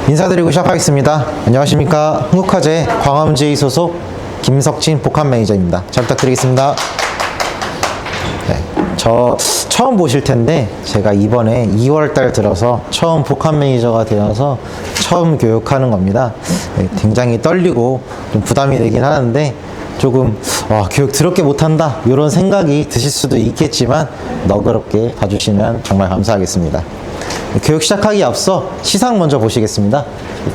인사드리고 시작하겠습니다. 안녕하십니까. 흥국화재 광화문지회 소속 김석진 복합 매니저입니다. 잘 부탁드리겠습니다. 네, 저 처음 보실 텐데 제가 이번에 2월달 들어서 처음 복합 매니저가 되어서 처음 교육하는 겁니다. 네, 굉장히 떨리고 좀 부담이 되긴 하는데 조금 교육 더럽게 못한다 이런 생각이 드실 수도 있겠지만 너그럽게 봐주시면 정말 감사하겠습니다. 교육 시작하기에 앞서 시상 먼저 보시겠습니다.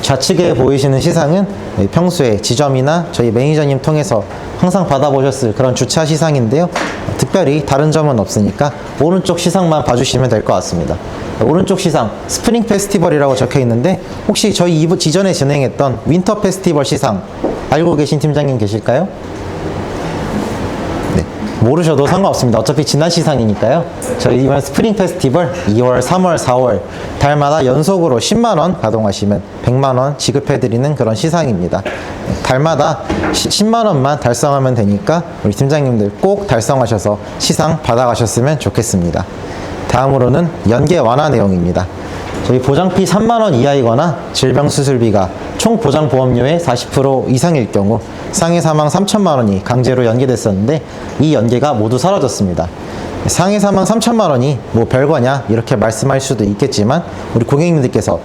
좌측에 보이시는 시상은 평소에 지점이나 저희 매니저님 통해서 항상 받아보셨을 그런 주차 시상인데요. 특별히 다른 점은 없으니까 오른쪽 시상만 봐주시면 될 것 같습니다. 오른쪽 시상 스프링 페스티벌이라고 적혀 있는데 혹시 저희 이전에 진행했던 윈터 페스티벌 시상 알고 계신 팀장님 계실까요? 모르셔도 상관없습니다. 어차피 지난 시상이니까요. 저희 이번 스프링 페스티벌 2월, 3월, 4월 달마다 연속으로 10만원 가동하시면 100만원 지급해드리는 그런 시상입니다. 달마다 10만원만 달성하면 되니까 우리 팀장님들 꼭 달성하셔서 시상 받아가셨으면 좋겠습니다. 다음으로는 연계 완화 내용입니다. 저희 보장피 3만원 이하이거나 질병수술비가 총 보장보험료의 40% 이상일 경우 상해 사망 3천만원이 강제로 연계됐었는데 이 연계가 모두 사라졌습니다. 상해 사망 3천만원이 뭐 별거냐 이렇게 말씀할 수도 있겠지만 우리 고객님들께서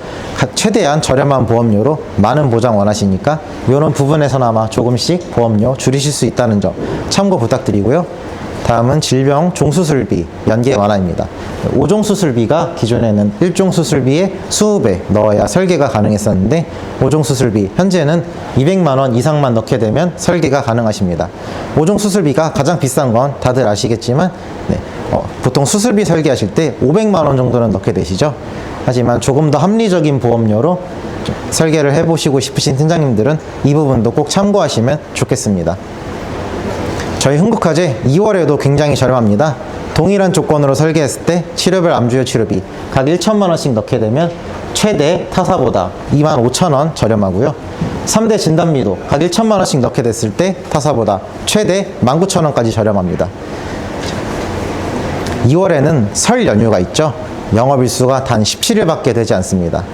최대한 저렴한 보험료로 많은 보장 원하시니까 이런 부분에서나마 조금씩 보험료 줄이실 수 있다는 점 참고 부탁드리고요. 다음은 질병 종수술비 연계 완화입니다. 5종 수술비가 기존에는 1종 수술비에 20배 넣어야 설계가 가능했었는데 5종 수술비 현재는 200만원 이상만 넣게 되면 설계가 가능하십니다. 5종 수술비가 가장 비싼 건 다들 아시겠지만 보통 수술비 설계하실 때 500만원 정도는 넣게 되시죠. 하지만 조금 더 합리적인 보험료로 설계를 해보시고 싶으신 팀장님들은 이 부분도 꼭 참고하시면 좋겠습니다. 저희 흥국화재 2월에도 굉장히 저렴합니다. 동일한 조건으로 설계했을 때 치료별 암주요 치료비 각 1천만원씩 넣게 되면 최대 타사보다 25,000원 저렴하고요. 3대 진단비도 각 1천만원씩 넣게 됐을 때 타사보다 최대 19,000원까지 저렴합니다. 2월에는 설 연휴가 있죠. 영업일수가 단 17일밖에 되지 않습니다.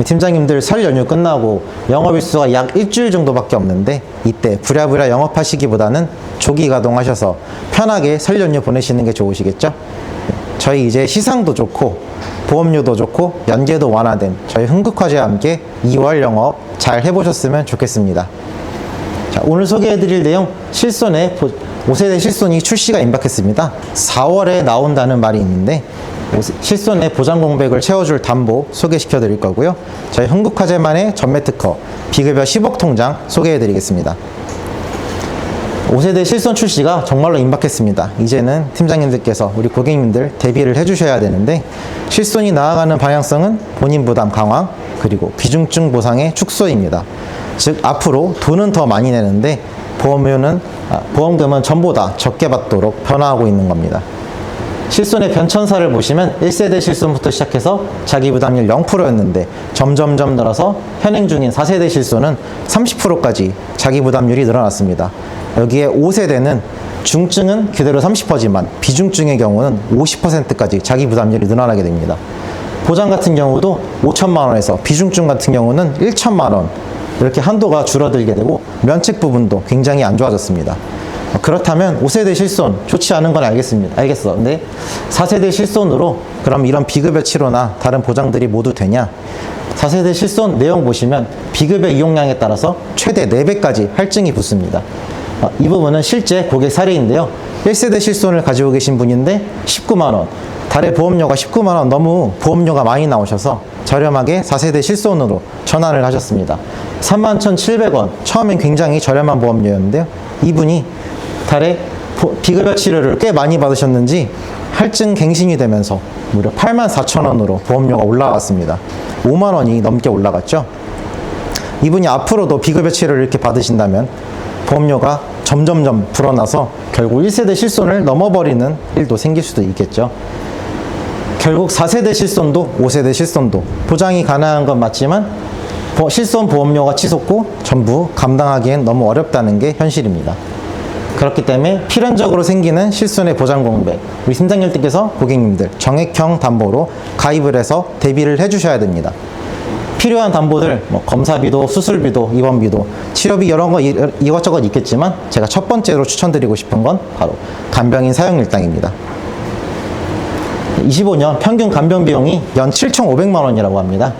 팀장님들 설 연휴 끝나고 영업일수가 약 일주일 정도밖에 없는데 이때 부랴부랴 영업하시기보다는 조기 가동하셔서 편하게 설 연휴 보내시는 게 좋으시겠죠? 저희 이제 시상도 좋고 보험료도 좋고 연계도 완화된 저희 흥국화재와 함께 2월 영업 잘 해보셨으면 좋겠습니다. 자, 오늘 소개해드릴 내용 실손의 5세대 실손이 출시가 임박했습니다. 4월에 나온다는 말이 있는데 실손의 보장 공백을 채워줄 담보 소개시켜 드릴 거고요. 저희 흥국화재만의 전매 특허 비급여 10억 통장 소개해 드리겠습니다. 5세대 실손 출시가 정말로 임박했습니다. 이제는 팀장님들께서 우리 고객님들 대비를 해주셔야 되는데 실손이 나아가는 방향성은 본인 부담 강화 그리고 비중증 보상의 축소입니다. 즉 앞으로 돈은 더 많이 내는데 보험금은 전보다 적게 받도록 변화하고 있는 겁니다. 실손의 변천사를 보시면 1세대 실손부터 시작해서 자기부담률 0%였는데 점점점 늘어서 현행 중인 4세대 실손은 30%까지 자기부담률이 늘어났습니다. 여기에 5세대는 중증은 그대로 30%지만 비중증의 경우는 50%까지 자기부담률이 늘어나게 됩니다. 보장 같은 경우도 5천만원에서 비중증 같은 경우는 1천만원 이렇게 한도가 줄어들게 되고 면책 부분도 굉장히 안 좋아졌습니다. 그렇다면 5세대 실손 좋지 않은 건 알겠어. 근데 4세대 실손으로 그럼 이런 비급여 치료나 다른 보장들이 모두 되냐? 4세대 실손 내용 보시면 비급여 이용량에 따라서 최대 4배까지 할증이 붙습니다. 이 부분은 실제 고객 사례인데요. 1세대 실손을 가지고 계신 분인데 19만원 달에 보험료가 19만원 너무 보험료가 많이 나오셔서 저렴하게 4세대 실손으로 전환을 하셨습니다. 31,700원 처음엔 굉장히 저렴한 보험료였는데요. 이분이 달에 비급여 치료를 꽤 많이 받으셨는지 할증 갱신이 되면서 무려 84,000원으로 보험료가 올라갔습니다. 5만원이 넘게 올라갔죠. 이분이 앞으로도 비급여 치료를 이렇게 받으신다면 보험료가 점점점 불어나서 결국 1세대 실손을 넘어버리는 일도 생길 수도 있겠죠. 결국 4세대 실손도 5세대 실손도 보장이 가능한 건 맞지만 실손 보험료가 치솟고 전부 감당하기엔 너무 어렵다는 게 현실입니다. 그렇기 때문에 필연적으로 생기는 실손의 보장 공백, 우리 팀장님들께서 고객님들 정액형 담보로 가입을 해서 대비를 해주셔야 됩니다. 필요한 담보들, 뭐 검사비도, 수술비도, 입원비도, 치료비 여러 거 이것저것 있겠지만 제가 첫 번째로 추천드리고 싶은 건 바로 간병인 사용 일당입니다. 25년 평균 간병 비용이 연 7,500만 원이라고 합니다.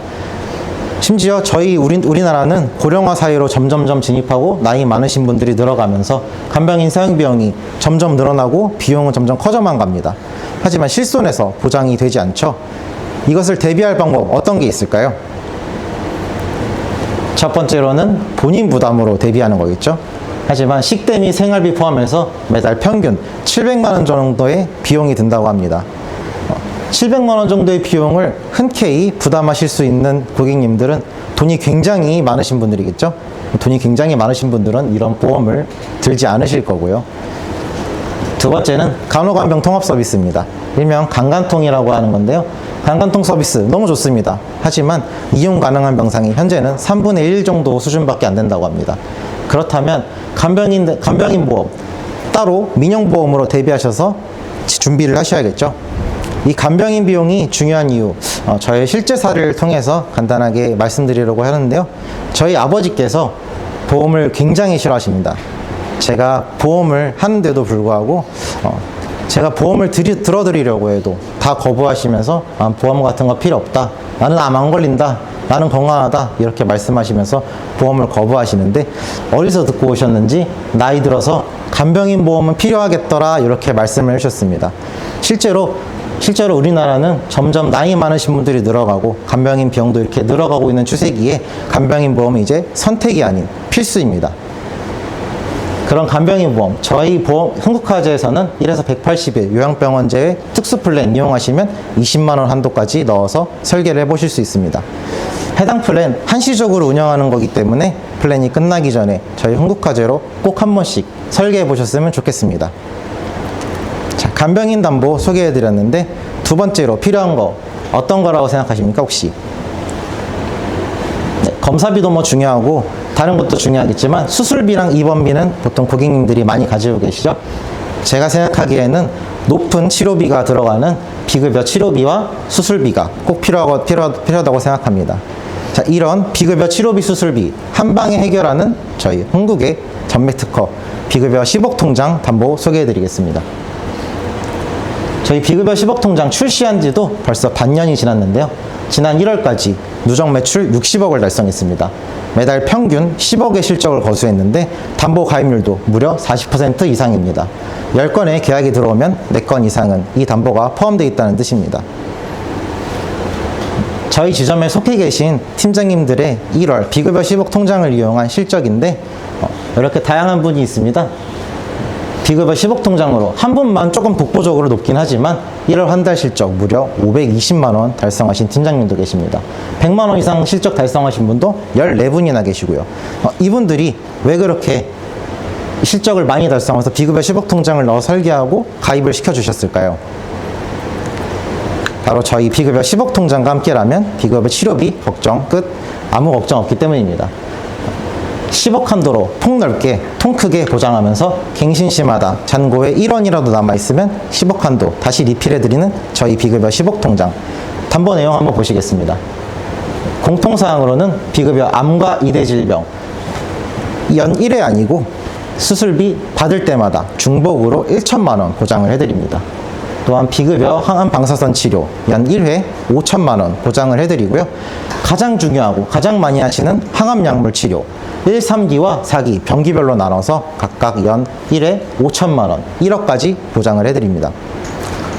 심지어 우리나라는 고령화 사회로 점점점 진입하고 나이 많으신 분들이 늘어가면서 간병인 사용 비용이 점점 늘어나고 비용은 점점 커져만 갑니다. 하지만 실손에서 보장이 되지 않죠. 이것을 대비할 방법 어떤 게 있을까요? 첫 번째로는 본인 부담으로 대비하는 거겠죠. 하지만 식대 및 생활비 포함해서 매달 평균 700만 원 정도의 비용이 든다고 합니다. 700만 원 정도의 비용을 흔쾌히 부담하실 수 있는 고객님들은 돈이 굉장히 많으신 분들이겠죠. 돈이 굉장히 많으신 분들은 이런 보험을 들지 않으실 거고요. 두 번째는 간호간병 통합 서비스입니다. 일명 간간통이라고 하는 건데요. 간간통 서비스 너무 좋습니다. 하지만 이용 가능한 병상이 현재는 3분의 1 정도 수준밖에 안 된다고 합니다. 그렇다면 간병인 보험 따로 민영보험으로 대비하셔서 준비를 하셔야겠죠. 이 간병인 비용이 중요한 이유, 저의 실제 사례를 통해서 간단하게 말씀드리려고 하는데요. 저희 아버지께서 보험을 굉장히 싫어하십니다. 제가 보험을 하는데도 불구하고 제가 보험을 들어드리려고 해도 다 거부하시면서 보험 같은 거 필요 없다, 나는 암 안 걸린다, 나는 건강하다 이렇게 말씀하시면서 보험을 거부하시는데 어디서 듣고 오셨는지 나이 들어서 간병인 보험은 필요하겠더라 이렇게 말씀을 해주셨습니다. 실제로 우리나라는 점점 나이 많으신 분들이 늘어가고 간병인 비용도 이렇게 늘어가고 있는 추세기에 간병인 보험은 이제 선택이 아닌 필수입니다. 그런 간병인 보험, 저희 보험 흥국화재에서는 1에서 180일 요양병원제의 특수 플랜 이용하시면 20만 원 한도까지 넣어서 설계를 해보실 수 있습니다. 해당 플랜 한시적으로 운영하는 거기 때문에 플랜이 끝나기 전에 저희 흥국화재로 꼭 한 번씩 설계해 보셨으면 좋겠습니다. 자, 간병인 담보 소개해 드렸는데 두 번째로 필요한 거 어떤 거라고 생각하십니까 혹시? 네, 검사비도 뭐 중요하고 다른 것도 중요하겠지만 수술비랑 입원비는 보통 고객님들이 많이 가지고 계시죠. 제가 생각하기에는 높은 치료비가 들어가는 비급여 치료비와 수술비가 꼭 필요하다고 생각합니다. 자, 이런 비급여 치료비 수술비 한 방에 해결하는 저희 흥국의 전맥특허 비급여 10억 통장 담보 소개해 드리겠습니다. 저희 비급여 10억 통장 출시한 지도 벌써 반년이 지났는데요. 지난 1월까지 누적 매출 60억을 달성했습니다. 매달 평균 10억의 실적을 거두했는데 담보 가입률도 무려 40% 이상입니다. 10건의 계약이 들어오면 4건 이상은 이 담보가 포함되어 있다는 뜻입니다. 저희 지점에 속해 계신 팀장님들의 1월 비급여 10억 통장을 이용한 실적인데 이렇게 다양한 분이 있습니다. 비급여 10억 통장으로 한 분만 조금 독보적으로 높긴 하지만 1월 한 달 실적 무려 520만 원 달성하신 팀장님도 계십니다. 100만 원 이상 실적 달성하신 분도 14분이나 계시고요. 이분들이 왜 그렇게 실적을 많이 달성해서 비급여 10억 통장을 넣어 설계하고 가입을 시켜주셨을까요? 바로 저희 비급여 10억 통장과 함께라면 비급여 치료비 걱정 끝, 아무 걱정 없기 때문입니다. 10억 한도로 폭넓게 통크게 보장하면서 갱신시마다 잔고에 1원이라도 남아있으면 10억 한도 다시 리필해드리는 저희 비급여 10억 통장 담보 내용 한번 보시겠습니다. 공통사항으로는 비급여 암과 이대 질병 연 1회 아니고 수술비 받을 때마다 중복으로 1천만 원 보장을 해드립니다. 또한 비급여 항암 방사선 치료 연 1회 5천만 원 보장을 해드리고요. 가장 중요하고 가장 많이 하시는 항암 약물 치료 1, 3기와 4기 병기별로 나눠서 각각 연 1회 5천만 원 1억까지 보장을 해드립니다.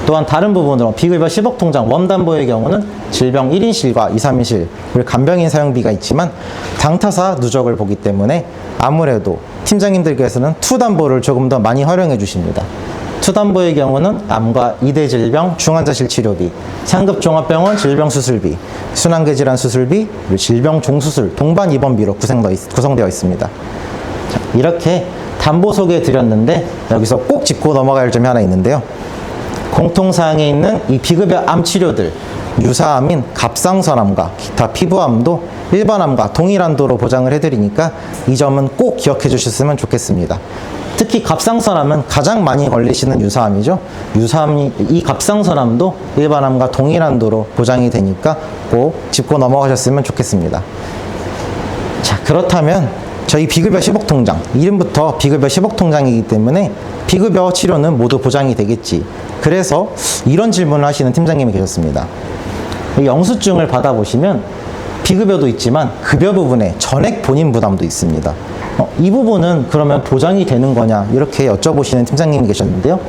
또한 다른 부분으로 비급여 10억 통장 웜담보의 경우는 질병 1인실과 2, 3인실 그리고 간병인 사용비가 있지만 당타사 누적을 보기 때문에 아무래도 팀장님들께서는 투담보를 조금 더 많이 활용해 주십니다. 투담보의 경우는 암과 이대 질병 중환자실 치료비, 상급 종합병원 질병 수술비, 순환계 질환 수술비, 그리고 질병 종수술 동반 입원비로 구성되어 있습니다. 자, 이렇게 담보 소개해 드렸는데 여기서 꼭 짚고 넘어갈 점이 하나 있는데요. 공통사항에 있는 이 비급여 암 치료들 유사암인 갑상선암과 기타 피부암도 일반암과 동일한 도로 보장을 해드리니까 이 점은 꼭 기억해 주셨으면 좋겠습니다. 특히 갑상선암은 가장 많이 걸리시는 유사암이죠. 이 갑상선암도 일반암과 동일한 도로 보장이 되니까 꼭 짚고 넘어가셨으면 좋겠습니다. 자, 그렇다면 저희 비급여 시복통장, 이름부터 비급여 시복통장이기 때문에 비급여 치료는 모두 보장이 되겠지. 그래서 이런 질문을 하시는 팀장님이 계셨습니다. 영수증을 받아보시면 비급여도 있지만 급여 부분에 전액 본인 부담도 있습니다. 이 부분은 그러면 보장이 되는 거냐 이렇게 여쭤보시는 팀장님이 계셨는데요.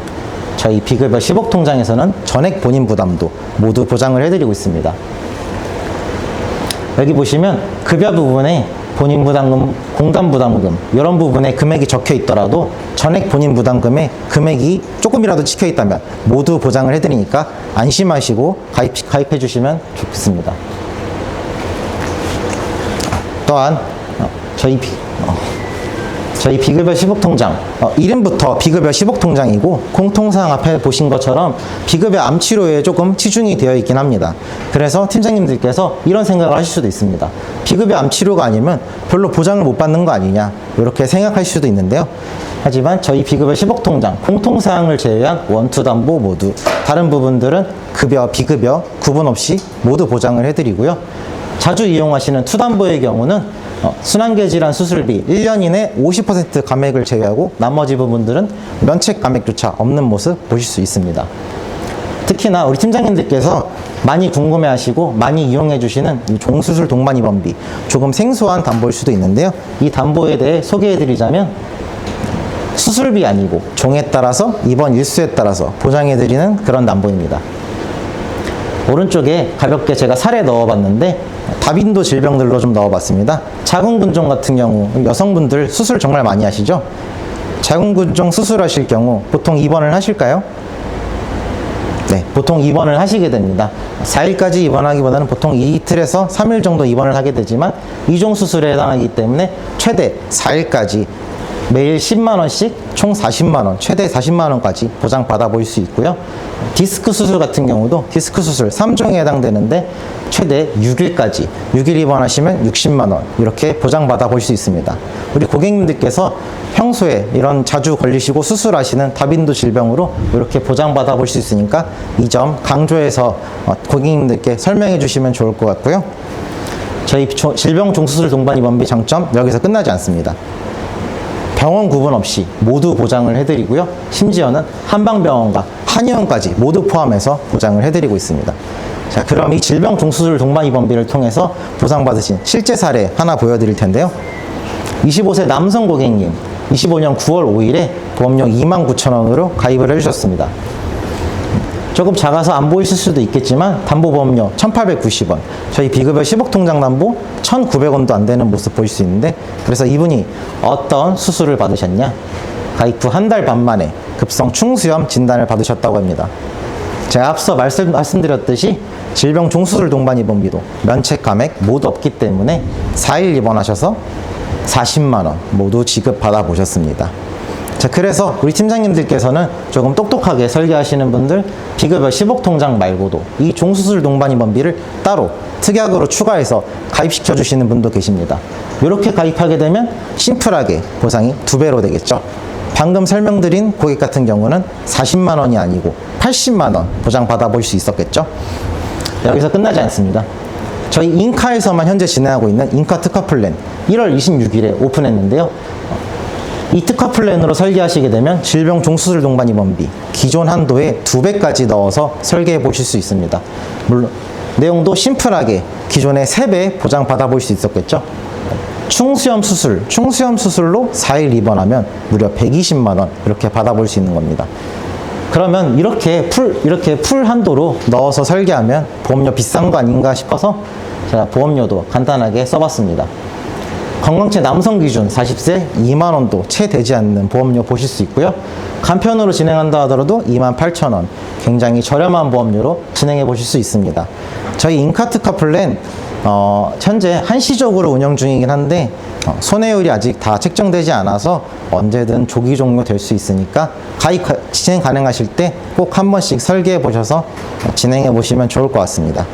저희 비급여 시복통장에서는 전액 본인 부담도 모두 보장을 해드리고 있습니다. 여기 보시면 급여 부분에 본인 부담금, 공단 부담금 이런 부분에 금액이 적혀 있더라도 전액 본인 부담금에 금액이 조금이라도 찍혀 있다면 모두 보장을 해드리니까 안심하시고 가입해 주시면 좋겠습니다. 또한 저희 비급여 시복통장, 이름부터 비급여 시복통장이고 공통사항 앞에 보신 것처럼 비급여 암치료에 조금 치중이 되어 있긴 합니다. 그래서 팀장님들께서 이런 생각을 하실 수도 있습니다. 비급여 암치료가 아니면 별로 보장을 못 받는 거 아니냐 이렇게 생각할 수도 있는데요. 하지만 저희 비급여 시복통장 공통사항을 제외한 원투담보 모두 다른 부분들은 급여, 비급여 구분 없이 모두 보장을 해드리고요. 자주 이용하시는 투담보의 경우는 순환계 질환 수술비 1년 이내 50% 감액을 제외하고 나머지 부분들은 면책 감액조차 없는 모습 보실 수 있습니다. 특히나 우리 팀장님들께서 많이 궁금해하시고 많이 이용해 주시는 이 종수술 동반 입원비, 조금 생소한 담보일 수도 있는데요. 이 담보에 대해 소개해 드리자면 수술비 아니고 종에 따라서 입원 일수에 따라서 보장해 드리는 그런 담보입니다. 오른쪽에 가볍게 제가 살에 넣어봤는데 다빈도 질병들로 좀 넣어봤습니다. 자궁근종 같은 경우 여성분들 수술 정말 많이 하시죠? 자궁근종 수술하실 경우 보통 입원을 하실까요? 네, 보통 입원을 하시게 됩니다. 4일까지 입원하기보다는 보통 이틀에서 3일 정도 입원을 하게 되지만 이종 수술에 해당하기 때문에 최대 4일까지 매일 10만원씩 총 40만원, 최대 40만원까지 보장받아 볼 수 있고요. 디스크 수술 같은 경우도 디스크 수술 3종에 해당되는데 최대 6일까지, 6일 입원하시면 60만원 이렇게 보장받아 볼 수 있습니다. 우리 고객님들께서 평소에 이런 자주 걸리시고 수술하시는 다빈도 질병으로 이렇게 보장받아 볼 수 있으니까 이 점 강조해서 고객님들께 설명해 주시면 좋을 것 같고요. 저희 질병 종수술 동반 입원비 장점 여기서 끝나지 않습니다. 병원 구분 없이 모두 보장을 해드리고요. 심지어는 한방병원과 한의원까지 모두 포함해서 보장을 해드리고 있습니다. 자, 그럼 이 질병 종수술 동반 입원비를 통해서 보상받으신 실제 사례 하나 보여드릴 텐데요. 25세 남성 고객님, 25년 9월 5일에 보험료 29,000원으로 가입을 해주셨습니다. 조금 작아서 안 보이실 수도 있겠지만 담보보험료 1,890원, 저희 비급여 시복통장 담보 1,900원도 안 되는 모습 보실 수 있는데, 그래서 이분이 어떤 수술을 받으셨냐? 가입 후 한 달 반 만에 급성 충수염 진단을 받으셨다고 합니다. 제가 앞서 말씀드렸듯이 질병 종수술 동반 입원비도 면책 감액 모두 없기 때문에 4일 입원하셔서 40만원 모두 지급받아 보셨습니다. 자, 그래서 우리 팀장님들께서는 조금 똑똑하게 설계하시는 분들 비급여 시복통장 말고도 이 종수술 동반 입원비를 따로 특약으로 추가해서 가입시켜 주시는 분도 계십니다. 이렇게 가입하게 되면 심플하게 보상이 2배로 되겠죠. 방금 설명드린 고객 같은 경우는 40만 원이 아니고 80만 원 보장 받아볼 수 있었겠죠. 여기서 끝나지 않습니다. 저희 인카에서만 현재 진행하고 있는 인카 특화 플랜 1월 26일에 오픈했는데요. 이 특화 플랜으로 설계하시게 되면 질병 종수술 동반 입원비 기존 한도에 2배까지 넣어서 설계해 보실 수 있습니다. 물론 내용도 심플하게 기존의 3배 보장 받아볼 수 있었겠죠. 충수염 수술로 4일 입원하면 무려 120만원 이렇게 받아볼 수 있는 겁니다. 그러면 이렇게 풀 한도로 넣어서 설계하면 보험료 비싼 거 아닌가 싶어서 제가 보험료도 간단하게 써봤습니다. 건강체 남성 기준 40세 2만원도 채 되지 않는 보험료 보실 수 있고요. 간편으로 진행한다 하더라도 28,000원 굉장히 저렴한 보험료로 진행해 보실 수 있습니다. 저희 인카특화 플랜 현재 한시적으로 운영 중이긴 한데 손해율이 아직 다 책정되지 않아서 언제든 조기 종료될 수 있으니까 가입 진행 가능하실 때 꼭 한 번씩 설계해 보셔서 진행해 보시면 좋을 것 같습니다.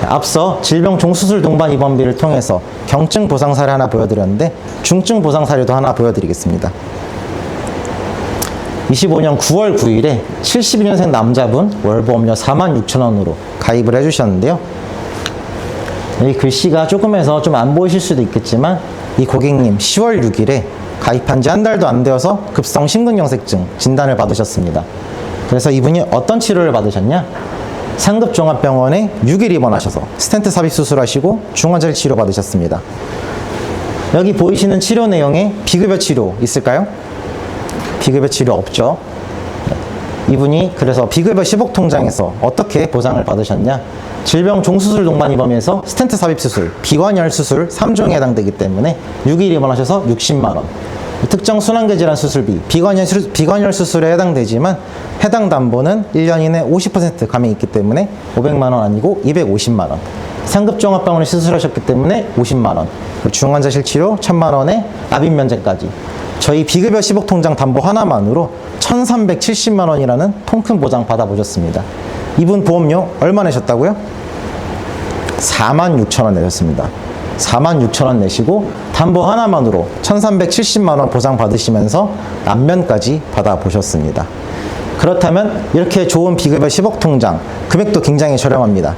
앞서 질병종수술 동반 입원비를 통해서 경증 보상 사례 하나 보여드렸는데 중증 보상 사례도 하나 보여드리겠습니다. 25년 9월 9일에 72년생 남자분 월보험료 46,000원으로 가입을 해주셨는데요. 이 글씨가 조금해서 좀 안 보이실 수도 있겠지만 이 고객님 10월 6일에 가입한 지 한 달도 안 되어서 급성 심근경색증 진단을 받으셨습니다. 그래서 이분이 어떤 치료를 받으셨냐? 상급종합병원에 6일 입원하셔서 스텐트 삽입 수술하시고 중환자실 치료 받으셨습니다. 여기 보이시는 치료 내용에 비급여 치료 있을까요? 비급여 치료 없죠. 이분이 그래서 비급여 10억 통장에서 어떻게 보상을 받으셨냐? 질병 종수술 동반 입원에서 스텐트 삽입 수술, 비관열 수술 3종에 해당되기 때문에 6일 입원하셔서 60만 원. 특정 순환계 질환 수술비, 비관열 수술에 해당되지만 해당 담보는 1년 이내 50% 감액이 있기 때문에 500만 원 아니고 250만 원. 상급종합병원에 수술하셨기 때문에 50만 원. 중환자실 치료 1,000만 원에 납입 면제까지. 저희 비급여 10억 통장 담보 하나만으로 1,370만 원이라는 통큰 보장 받아보셨습니다. 이분 보험료 얼마 내셨다고요? 46,000원 내셨습니다. 46,000원 내시고 담보 하나만으로 1,370만 원 보장 받으시면서 남면까지 받아보셨습니다. 그렇다면 이렇게 좋은 비급여 10억 통장, 금액도 굉장히 저렴합니다.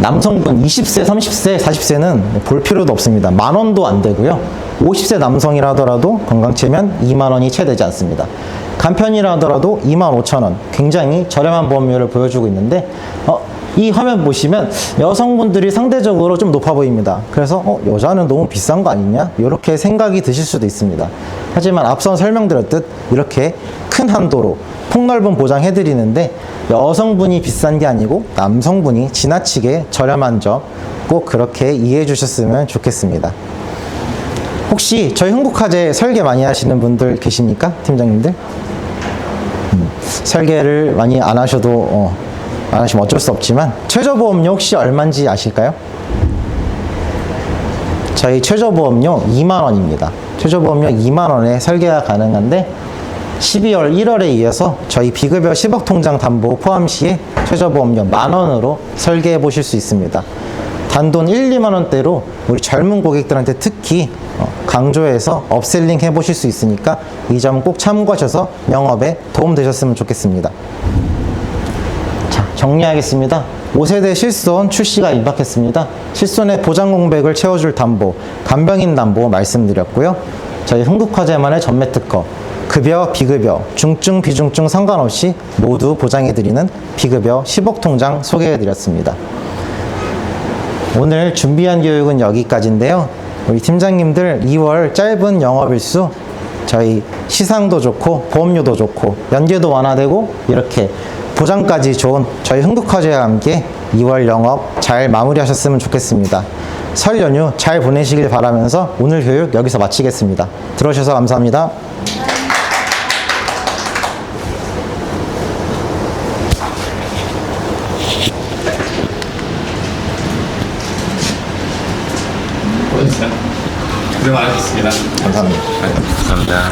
남성분 20세, 30세, 40세는 볼 필요도 없습니다. 10,000원도 안 되고요. 50세 남성이라 하더라도 건강체면 2만 원이 채 되지 않습니다. 간편이라 하더라도 25,000원, 굉장히 저렴한 보험료를 보여주고 있는데 이 화면 보시면 여성분들이 상대적으로 좀 높아 보입니다. 그래서 여자는 너무 비싼 거 아니냐? 이렇게 생각이 드실 수도 있습니다. 하지만 앞서 설명드렸듯 이렇게 큰 한도로 폭넓은 보장해드리는데 여성분이 비싼 게 아니고 남성분이 지나치게 저렴한 점 꼭 그렇게 이해해 주셨으면 좋겠습니다. 혹시 저희 흥국화재 설계 많이 하시는 분들 계십니까? 팀장님들? 설계를 많이 안 하셔도 안 하시면 어쩔 수 없지만 최저보험료 혹시 얼마인지 아실까요? 저희 최저보험료 2만 원입니다. 최저보험료 2만 원에 설계가 가능한데 12월 1월에 이어서 저희 비급여 10억 통장 담보 포함 시에 최저보험료 10,000원으로 설계해 보실 수 있습니다. 단돈 1, 2만 원대로 우리 젊은 고객들한테 특히 강조해서 업셀링 해 보실 수 있으니까 이 점 꼭 참고하셔서 영업에 도움 되셨으면 좋겠습니다. 자, 정리하겠습니다. 5세대 실손 출시가 임박했습니다. 실손의 보장 공백을 채워줄 담보, 간병인 담보 말씀드렸고요. 저희 흥국화재만의 전매 특허, 급여, 비급여, 중증, 비중증 상관없이 모두 보장해드리는 비급여 10억 통장 소개해드렸습니다. 오늘 준비한 교육은 여기까지인데요. 우리 팀장님들 2월 짧은 영업일수 저희 시상도 좋고 보험료도 좋고 연계도 완화되고 이렇게 보장까지 좋은 저희 흥국화재와 함께 2월 영업 잘 마무리하셨으면 좋겠습니다. 설 연휴 잘 보내시길 바라면서 오늘 교육 여기서 마치겠습니다. 들어주셔서 감사합니다. 고생 많으셨습니다. 감사합니다. 감사합니다.